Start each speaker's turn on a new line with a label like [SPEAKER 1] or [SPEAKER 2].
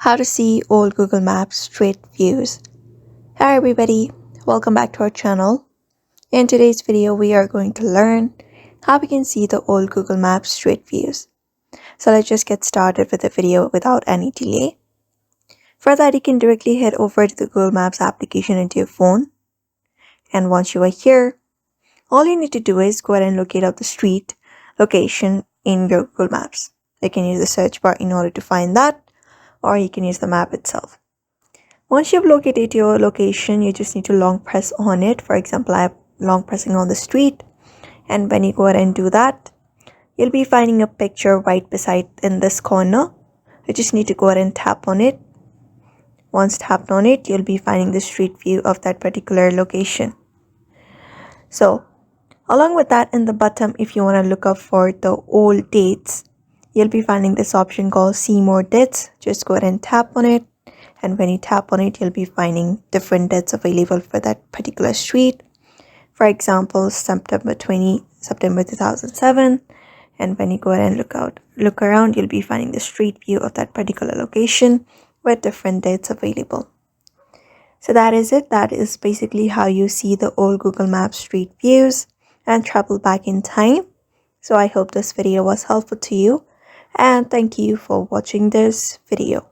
[SPEAKER 1] How to see old Google Maps street views. Hi everybody, welcome back to our channel. In today's video, we are going to learn how we can see the old Google Maps street views. So let's just get started with the video without any delay. For that, you can directly head over to the Google Maps application into your phone. And once you are here, all you need to do is go ahead and locate out the street location in your Google Maps. You can use the search bar in order to find that, or you can use the map itself. Once you've located your location, you just need to long press on it. For example, I'm long pressing on the street, and when you go ahead and do that, you'll be finding a picture right beside in this corner. You just need to go ahead and tap on it. Once tapped on it, you'll be finding the street view of that particular location. So along with that, in the bottom, if you want to look up for the old dates, you'll be finding this option called see more dates. Just go ahead and tap on it, and when you tap on it, you'll be finding different dates available for that particular street. For example, September 2007, and when you go ahead and look around, you'll be finding the street view of that particular location with different dates available. So that is it. That is basically how you see the old Google Maps street views and travel back in time. So I hope this video was helpful to you, and thank you for watching this video.